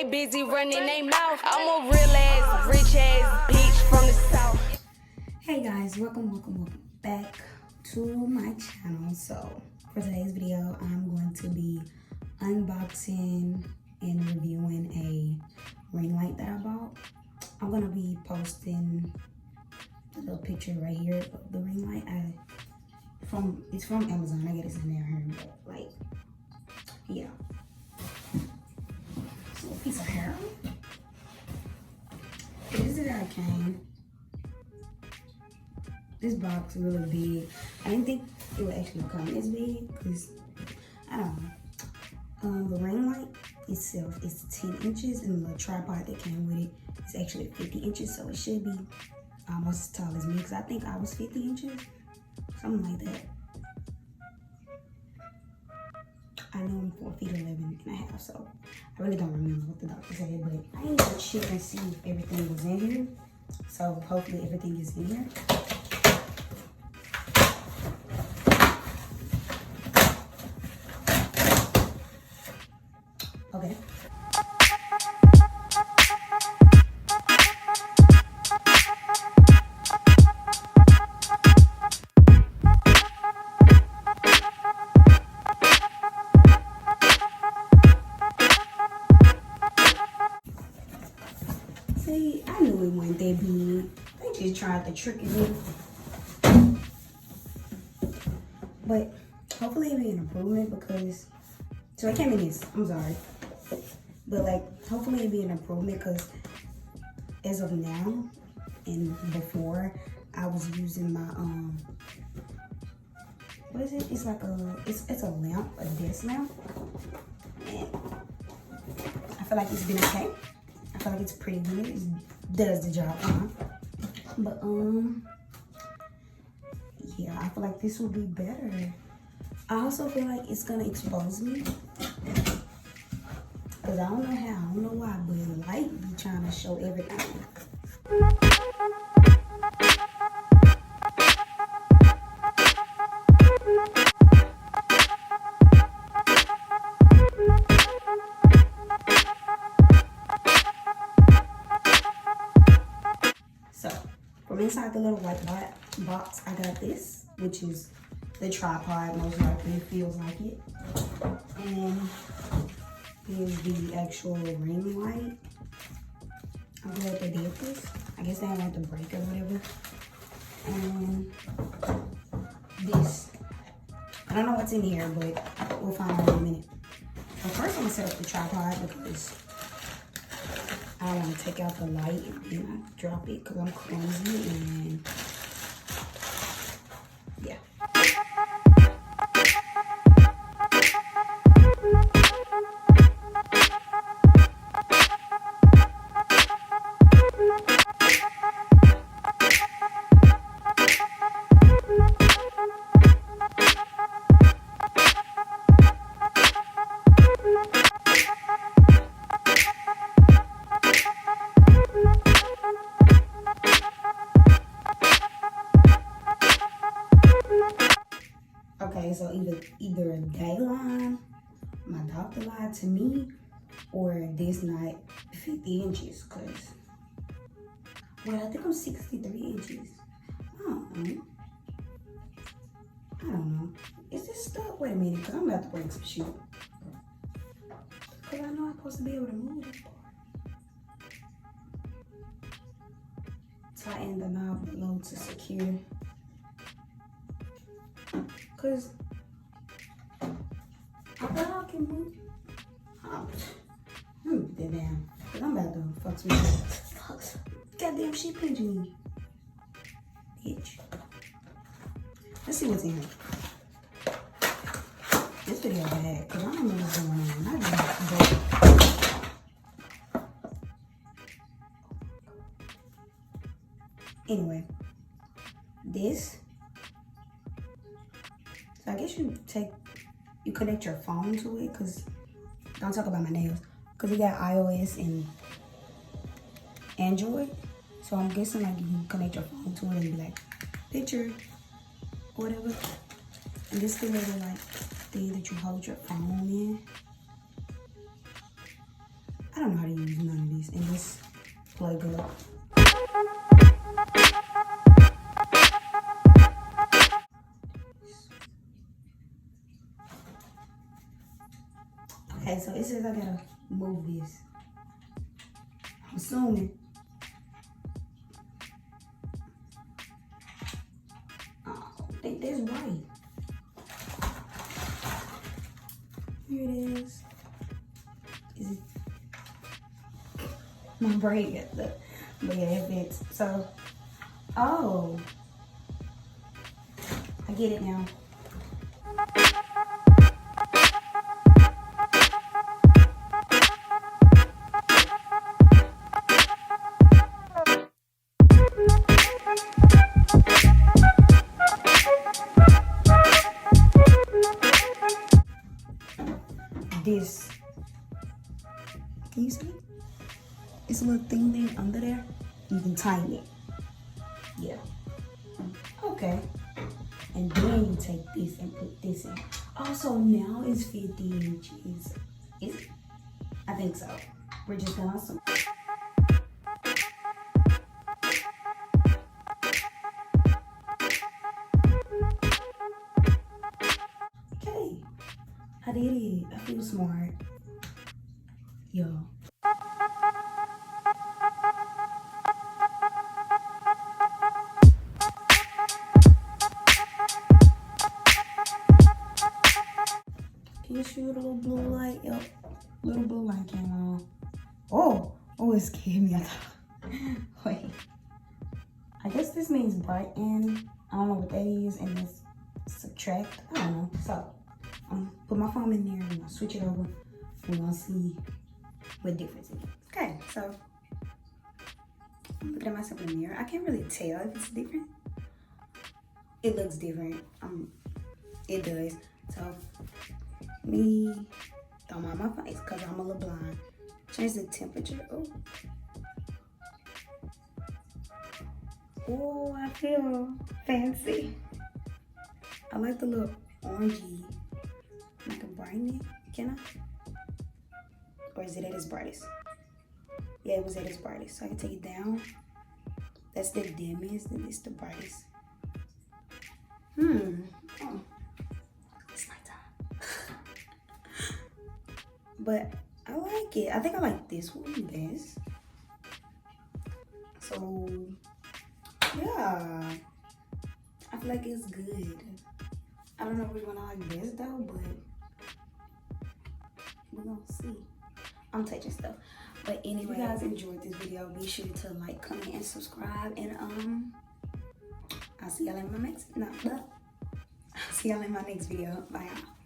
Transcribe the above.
they busy running their mouth. I'm a real ass, rich ass bitch from the south. Hey guys, welcome back to my channel. So for today's video, I'm going to be unboxing and reviewing a ring light that I bought. I'm gonna be posting a little picture right here of the ring light. It's from Amazon. I get it in there, but like, yeah. So a piece of hair. This is how it came. This box is really big. I didn't think it would actually come this big because I don't know. The ring light itself is 10 inches and the tripod that came with it is actually 50 inches. So it should be almost as tall as me because I think I was 50 inches. Something like that. I know I'm 4 feet 11 and a half, so I really don't remember what the doctor said, but I need to check and see if everything was in here. So hopefully everything is in here. Okay. See, I knew it wasn't that big. They just tried to trick me. But hopefully it'll be an improvement because, so it came in this, I'm sorry. But like, hopefully it'll be an improvement because as of now and before, I was using my, what is it? It's like it's a lamp, a desk lamp. And I feel like it's been okay. I feel like it's pretty good. It does the job, But yeah, I feel like this will be better. I also feel like it's gonna expose me. Cause I don't know how, I don't know why, but the light be trying to show everything. So, from inside the little white box, I got this, which is the tripod, most likely. It feels like it. And here's the actual ring light. I'm glad they did this. I guess they didn't want to break or whatever. And this. I don't know what's in here, but we'll find out in a minute. But first, I'm gonna set up the tripod because I want to take out the light and then I drop it because I'm clumsy and yeah. Okay, so either they lied, my doctor lied to me, or this not 50 inches, cause, well, I think I'm 63 inches. I don't know. Is this stuck? Wait a minute, cause I'm about to break some shit. Cause I know I'm supposed to be able to move this part. Tighten the knob below to secure. Cause I thought I can move. Let me put that down. Cause I'm about to fuck some shit. Goddamn shit pinching me. Bitch. Let's see what's in here. This video bad, cause I don't know what's going on. Anyway, this. So I guess you connect your phone to it, cause don't talk about my nails, cause we got iOS and Android. So I'm guessing like you can connect your phone to it and be like, picture, or whatever. And this the little like thing that you hold your phone in. I don't know how to use none of these. And this plug up. Okay, so it says I gotta move this. I'm assuming. Oh, I think that's right. Here it is. Is it? My brain got the, but yeah, it fits. So, oh, I get it now. This, can you see? It's a little thing under there. You can tighten it. Yeah. Okay. And then you take this and put this in. Also, now it's 50 inches. Is it? I think so. We're just going some. Okay. I did it. I feel smart. Yo. Can you shoot a little blue light? Yep. Little blue light came on. Oh, it scared me. I thought. Wait. I guess this means button. I don't know what that is, and it's subtract. I don't know. So, put my phone in there and I'll switch it over. We're gonna see what difference it is. Okay, so I'm looking at myself in the mirror. I can't really tell if it's different. It looks different. It does. So, me throw my face because I'm a little blind. Change the temperature. Oh, I feel fancy. I like the little orangey. I can brighten it. Can I? Or is it at its brightest? Yeah, it was at its brightest. So I can take it down. That's the dimmest, and it's the brightest. Oh. It's nighttime. But I like it. I think I like this one best. So, yeah. I feel like it's good. I don't know which one I like best though, but we're gonna see. I'm touching stuff. But anyway, if you guys enjoyed this video, be sure to like, comment, and subscribe. And I'll see y'all in my next I'll see y'all in my next video. Bye y'all.